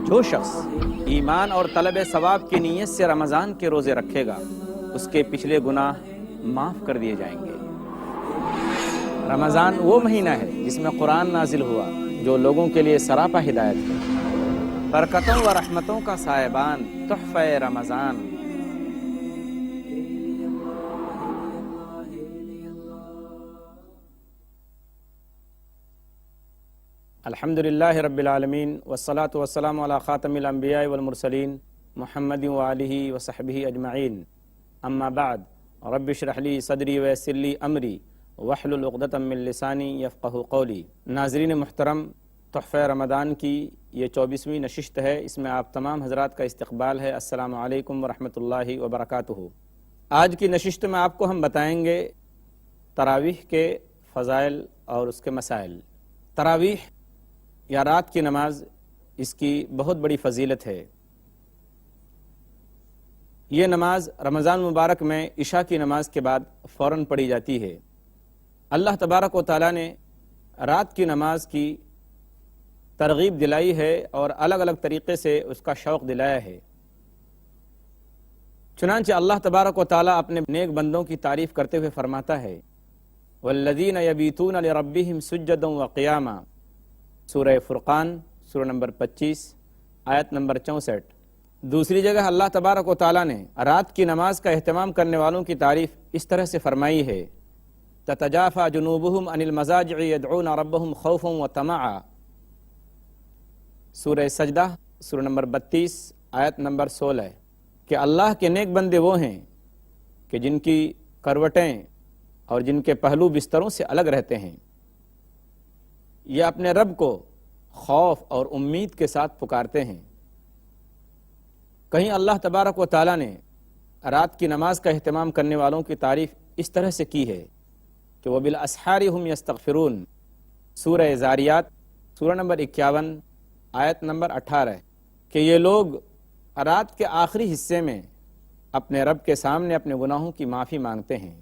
جو شخص ایمان اور طلب ثواب کی نیت سے رمضان کے روزے رکھے گا اس کے پچھلے گناہ معاف کر دیے جائیں گے۔ رمضان وہ مہینہ ہے جس میں قرآن نازل ہوا جو لوگوں کے لیے سراپا ہدایت ہے۔ برکتوں و رحمتوں کا سائبان تحفہ رمضان۔ الحمدللہ رب العالمین والصلاة والسلام علی خاتم الانبیاء والمرسلین محمد وآلہ وصحبہ اجمعین، اما بعد رب اشرح لی صدری ویسر لی امری واحلل عقدۃ من لسانی یفقہوا قولی۔ ناظرین محترم، تحفہ رمضان کی یہ 24ویں نشست ہے، اس میں آپ تمام حضرات کا استقبال ہے۔ السلام علیکم ورحمۃ اللہ وبرکاتہ۔ آج کی نشست میں آپ کو ہم بتائیں گے تراویح کے فضائل اور اس کے مسائل۔ تراویح یا رات کی نماز، اس کی بہت بڑی فضیلت ہے۔ یہ نماز رمضان مبارک میں عشاء کی نماز کے بعد فوراً پڑھی جاتی ہے۔ اللہ تبارک و تعالیٰ نے رات کی نماز کی ترغیب دلائی ہے اور الگ الگ طریقے سے اس کا شوق دلایا ہے۔ چنانچہ اللہ تبارک و تعالیٰ اپنے نیک بندوں کی تعریف کرتے ہوئے فرماتا ہے والذین یبیتون لربہم سجدا وقیاما، سورہ فرقان سورہ نمبر 25 آیت نمبر 64۔ دوسری جگہ اللہ تبارک و تعالیٰ نے رات کی نماز کا اہتمام کرنے والوں کی تعریف اس طرح سے فرمائی ہے تتجافى جنوبهم عن المضاجع يدعون ربهم خوفا وطمعا، سورہ سجدہ سورہ نمبر 32 آیت نمبر 16، کہ اللہ کے نیک بندے وہ ہیں کہ جن کی کروٹیں اور جن کے پہلو بستروں سے الگ رہتے ہیں، یہ اپنے رب کو خوف اور امید کے ساتھ پکارتے ہیں۔ کہیں اللہ تبارک و تعالیٰ نے رات کی نماز کا اہتمام کرنے والوں کی تعریف اس طرح سے کی ہے کہ وَبِالْأَسْحَارِ هُمْ يَسْتَغْفِرُونَ، سورہ زاریات سورہ نمبر 51 آیت نمبر 18، کہ یہ لوگ رات کے آخری حصے میں اپنے رب کے سامنے اپنے گناہوں کی معافی مانگتے ہیں۔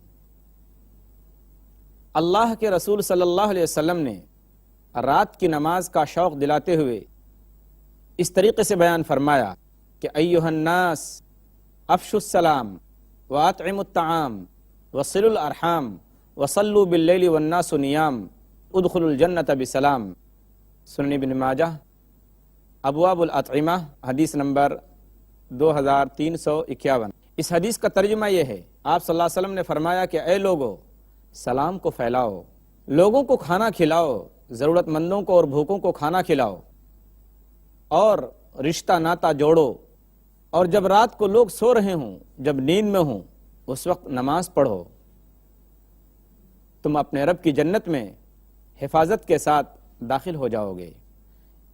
اللہ کے رسول صلی اللہ علیہ وسلم نے رات کی نماز کا شوق دلاتے ہوئے اس طریقے سے بیان فرمایا کہ ایھا الناس افشوا السلام واطعموا الطعام وصلوا الارحام وصلوا باللیل والناس نیام ادخلوا الجنۃ بسلام، سنن ابن ماجہ ابواب الاطعمہ حدیث نمبر 2351۔ اس حدیث کا ترجمہ یہ ہے، آپ صلی اللہ علیہ وسلم نے فرمایا کہ اے لوگو، سلام کو پھیلاؤ، لوگوں کو کھانا کھلاؤ، ضرورت مندوں کو اور بھوکوں کو کھانا کھلاؤ، اور رشتہ ناتا جوڑو، اور جب رات کو لوگ سو رہے ہوں، جب نیند میں ہوں، اس وقت نماز پڑھو، تم اپنے رب کی جنت میں حفاظت کے ساتھ داخل ہو جاؤ گے۔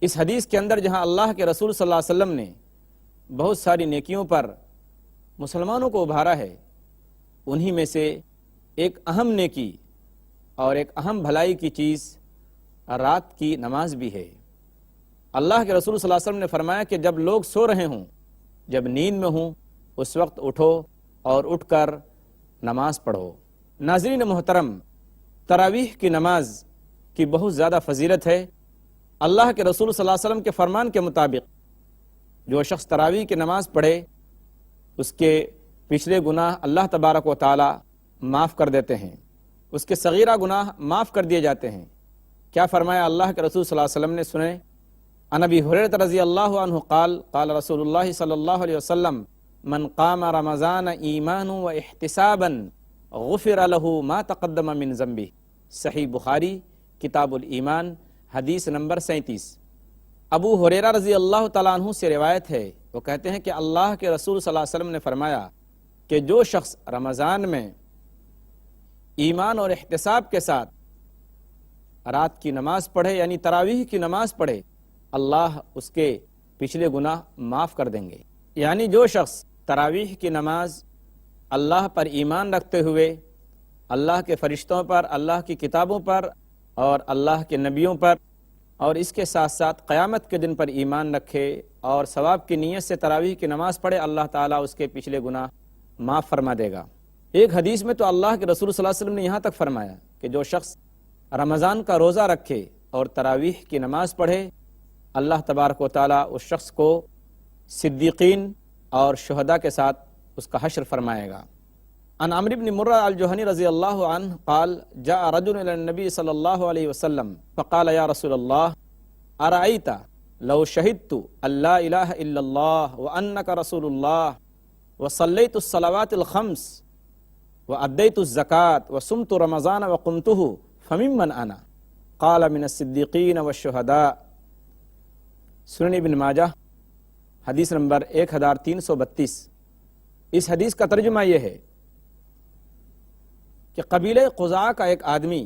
اس حدیث کے اندر جہاں اللہ کے رسول صلی اللہ علیہ وسلم نے بہت ساری نیکیوں پر مسلمانوں کو ابھارا ہے، انہی میں سے ایک اہم نیکی اور ایک اہم بھلائی کی چیز رات کی نماز بھی ہے۔ اللہ کے رسول صلی اللہ علیہ وسلم نے فرمایا کہ جب لوگ سو رہے ہوں، جب نیند میں ہوں، اس وقت اٹھو اور اٹھ کر نماز پڑھو۔ ناظرین محترم، تراویح کی نماز کی بہت زیادہ فضیلت ہے۔ اللہ کے رسول صلی اللہ علیہ وسلم کے فرمان کے مطابق جو شخص تراویح کی نماز پڑھے اس کے پچھلے گناہ اللہ تبارک و تعالی معاف کر دیتے ہیں، اس کے صغیرہ گناہ معاف کر دیے جاتے ہیں۔ کیا فرمایا اللہ کے رسول صلی اللہ علیہ وسلم نے؟ سنیں، عن ابی ہریرہ رضی اللہ عنہ قال قال رسول اللہ صلی اللہ علیہ وسلم من قام رمضان ایمانا و احتسابا غفر له ما تقدم من ذنبہ، صحیح بخاری کتاب الایمان حدیث نمبر 37۔ ابو ہریرہ رضی اللہ تعالیٰ عنہ سے روایت ہے، وہ کہتے ہیں کہ اللہ کے رسول صلی اللہ علیہ وسلم نے فرمایا کہ جو شخص رمضان میں ایمان اور احتساب کے ساتھ رات کی نماز پڑھے، یعنی تراویح کی نماز پڑھے، اللہ اس کے پچھلے گناہ معاف کر دیں گے۔ یعنی جو شخص تراویح کی نماز اللہ پر ایمان رکھتے ہوئے، اللہ کے فرشتوں پر، اللہ کی کتابوں پر اور اللہ کے نبیوں پر، اور اس کے ساتھ ساتھ قیامت کے دن پر ایمان رکھے اور ثواب کی نیت سے تراویح کی نماز پڑھے، اللہ تعالیٰ اس کے پچھلے گناہ معاف فرما دے گا۔ ایک حدیث میں تو اللہ کے رسول صلی اللہ علیہ وسلم نے یہاں تک فرمایا کہ جو شخص رمضان کا روزہ رکھے اور تراویح کی نماز پڑھے اللہ تبارک و تعالیٰ اس شخص کو صدیقین اور شہداء کے ساتھ اس کا حشر فرمائے گا۔ عن عمرو بن مرہ الجہنی رضی اللہ عنہ قال جاء رجل الى النبی صلی اللہ علیہ وسلم فقال یا رسول اللہ ارأیت لو شہدت ان لا الہ الا اللہ وانک رسول اللہ وصلیت الصلوات الخمس وادیت الزکاة وصمت رمضان وقمته فممن انا قال من الصدیقین والشہداء۔ سنن ابن ماجہ حدیث نمبر 1332۔ اس حدیث کا ترجمہ یہ ہے کہ قبیلہ قزاع کا ایک آدمی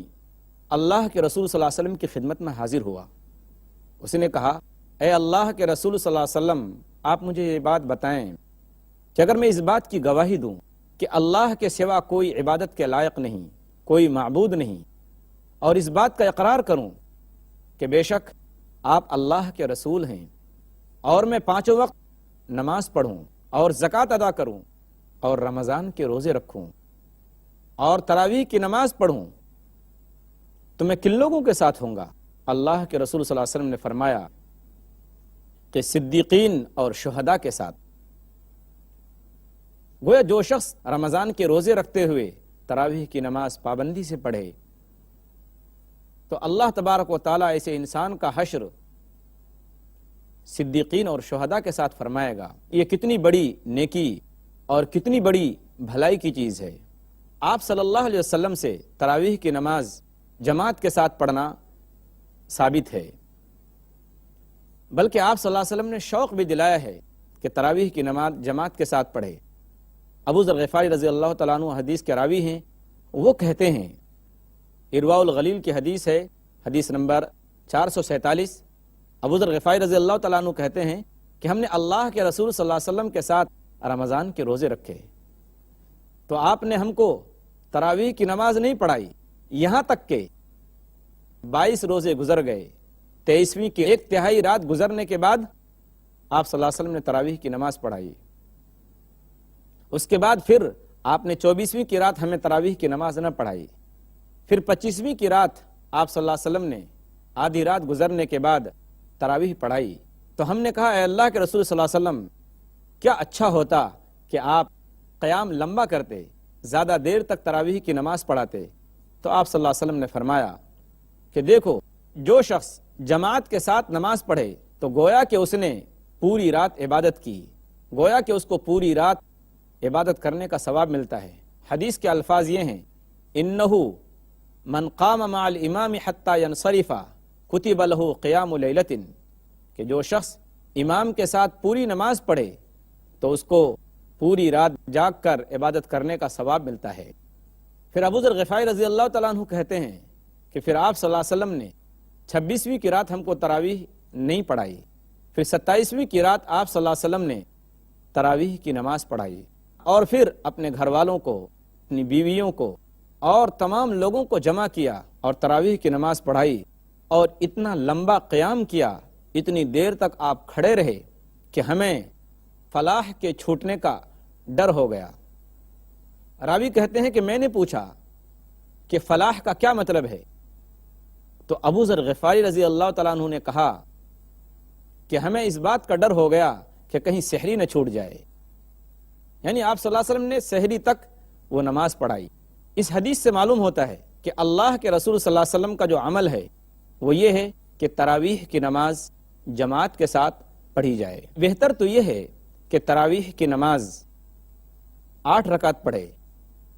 اللہ کے رسول صلی اللہ علیہ وسلم کی خدمت میں حاضر ہوا۔ اس نے کہا اے اللہ کے رسول صلی اللہ علیہ وسلم، آپ مجھے یہ بات بتائیں کہ اگر میں اس بات کی گواہی دوں کہ اللہ کے سوا کوئی عبادت کے لائق نہیں، کوئی معبود نہیں، اور اس بات کا اقرار کروں کہ بے شک آپ اللہ کے رسول ہیں، اور میں 5 وقت نماز پڑھوں اور زکوٰۃ ادا کروں اور رمضان کے روزے رکھوں اور تراویح کی نماز پڑھوں، تو میں کن لوگوں کے ساتھ ہوں گا؟ اللہ کے رسول صلی اللہ علیہ وسلم نے فرمایا کہ صدیقین اور شہداء کے ساتھ۔ گویا جو شخص رمضان کے روزے رکھتے ہوئے تراویح کی نماز پابندی سے پڑھے تو اللہ تبارک و تعالیٰ ایسے انسان کا حشر صدیقین اور شہداء کے ساتھ فرمائے گا۔ یہ کتنی بڑی نیکی اور کتنی بڑی بھلائی کی چیز ہے۔ آپ صلی اللہ علیہ وسلم سے تراویح کی نماز جماعت کے ساتھ پڑھنا ثابت ہے، بلکہ آپ صلی اللہ علیہ وسلم نے شوق بھی دلایا ہے کہ تراویح کی نماز جماعت کے ساتھ پڑھے۔ ابو ذر غفاری رضی اللہ تعالیٰ عنہ حدیث کے راوی ہیں، وہ کہتے ہیں، ارواء الغلیل کی حدیث ہے، حدیث نمبر 447۔ ابو ذر غفاری رضی اللہ تعالیٰ عنہ کہتے ہیں کہ ہم نے اللہ کے رسول صلی اللہ علیہ وسلم کے ساتھ رمضان کے روزے رکھے تو آپ نے ہم کو تراویح کی نماز نہیں پڑھائی، یہاں تک کہ 22 روزے گزر گئے، 23ویں کی 1/3 رات گزرنے کے بعد آپ صلی اللہ علیہ وسلم نے تراویح کی نماز پڑھائی۔ اس کے بعد پھر آپ نے 24ویں کی رات ہمیں تراویح کی نماز نہ پڑھائی، پھر 25ویں کی رات آپ صلی اللہ علیہ وسلم نے آدھی رات گزرنے کے بعد تراویح پڑھائی۔ تو ہم نے کہا اے اللہ کے رسول صلی اللہ علیہ وسلم، کیا اچھا ہوتا کہ آپ قیام لمبا کرتے، زیادہ دیر تک تراویح کی نماز پڑھاتے۔ تو آپ صلی اللہ علیہ وسلم نے فرمایا کہ دیکھو، جو شخص جماعت کے ساتھ نماز پڑھے تو گویا کہ اس نے پوری رات عبادت کی، گویا کہ اس کو پوری رات عبادت کرنے کا ثواب ملتا ہے۔ حدیث کے الفاظ یہ ہیں، انہو من قام مع الامام حتی ینصرف کتب لہ قیام لیلۃ، کہ جو شخص امام کے ساتھ پوری نماز پڑھے تو اس کو پوری رات جاگ کر عبادت کرنے کا ثواب ملتا ہے۔ پھر ابو ذر غفاری رضی اللہ تعالیٰ عنہ کہتے ہیں کہ پھر آپ صلی اللہ علیہ وسلم نے 26ویں کی رات ہم کو تراویح نہیں پڑھائی، پھر 27ویں کی رات آپ صلی اللہ علیہ وسلم نے تراویح کی نماز پڑھائی، اور پھر اپنے گھر والوں کو، اپنی بیویوں کو اور تمام لوگوں کو جمع کیا اور تراویح کی نماز پڑھائی، اور اتنا لمبا قیام کیا، اتنی دیر تک آپ کھڑے رہے کہ ہمیں فلاح کے چھوٹنے کا ڈر ہو گیا۔ راوی کہتے ہیں کہ میں نے پوچھا کہ فلاح کا کیا مطلب ہے؟ تو ابو ذر غفاری رضی اللہ تعالیٰ عنہ نے کہا کہ ہمیں اس بات کا ڈر ہو گیا کہ کہیں سحری نہ چھوٹ جائے، یعنی آپ صلی اللہ علیہ وسلم نے سحری تک وہ نماز پڑھائی۔ اس حدیث سے معلوم ہوتا ہے کہ اللہ کے رسول صلی اللہ علیہ وسلم کا جو عمل ہے وہ یہ ہے کہ تراویح کی نماز جماعت کے ساتھ پڑھی جائے۔ بہتر تو یہ ہے کہ تراویح کی نماز 8 رکعت پڑھے،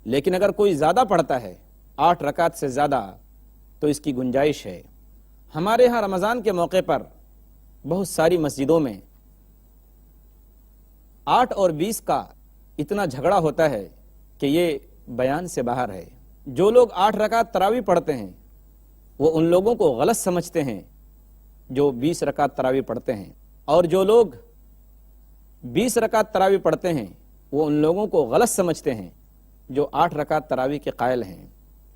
لیکن اگر کوئی زیادہ پڑھتا ہے 8 رکعت سے زیادہ تو اس کی گنجائش ہے۔ ہمارے ہاں رمضان کے موقع پر بہت ساری مسجدوں میں 8 اور 20 کا اتنا جھگڑا ہوتا ہے کہ یہ بیان سے باہر ہے۔ جو لوگ 8 رکعت تراویح پڑھتے ہیں وہ ان لوگوں کو غلط سمجھتے ہیں جو 20 رکعت تراویح پڑھتے ہیں، اور جو لوگ 20 رکعت تراویح پڑھتے ہیں وہ ان لوگوں کو غلط سمجھتے ہیں جو 8 رکعت تراویح کے قائل ہیں۔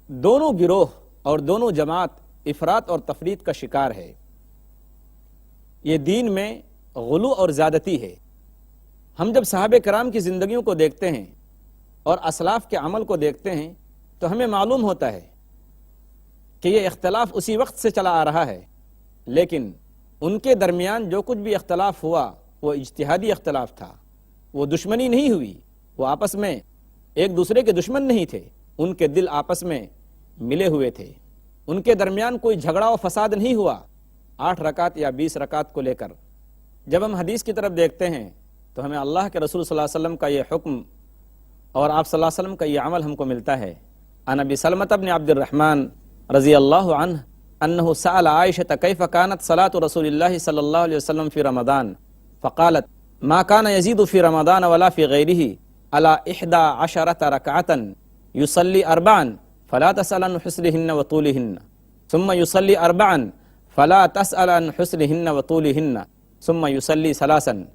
دونوں گروہ اور دونوں جماعت افراط اور تفریط کا شکار ہے۔ یہ دین میں غلو اور زیادتی ہے۔ ہم جب صحابہ کرام کی زندگیوں کو دیکھتے ہیں اور اسلاف کے عمل کو دیکھتے ہیں تو ہمیں معلوم ہوتا ہے کہ یہ اختلاف اسی وقت سے چلا آ رہا ہے، لیکن ان کے درمیان جو کچھ بھی اختلاف ہوا وہ اجتہادی اختلاف تھا، وہ دشمنی نہیں ہوئی، وہ آپس میں ایک دوسرے کے دشمن نہیں تھے، ان کے دل آپس میں ملے ہوئے تھے، ان کے درمیان کوئی جھگڑا و فساد نہیں ہوا 8 رکعت یا 20 رکعت کو لے کر۔ جب ہم حدیث کی طرف دیکھتے ہیں تو ہمیں اللہ کے رسول صلی اللہ علیہ وسلم کا یہ حکم اور آپ صلی اللہ علیہ وسلم کا یہ عمل ہم کو ملتا ہے۔ عن ابی سلمۃ بن عبد الرحمن رضی اللہ عنہ انہ سأل عائشة کیف كانت صلاة رسول اللہ صلی اللہ علیہ وسلم فی رمضان فقالت ما كان يزيد في رمضان ولا في غيره على 11 ركعة يصلي 4 فلا تسأل عن حسنهن وطولهن ثم يصلي 4 فلا تسأل عن حسنهن وطولهن ثم يصلي 3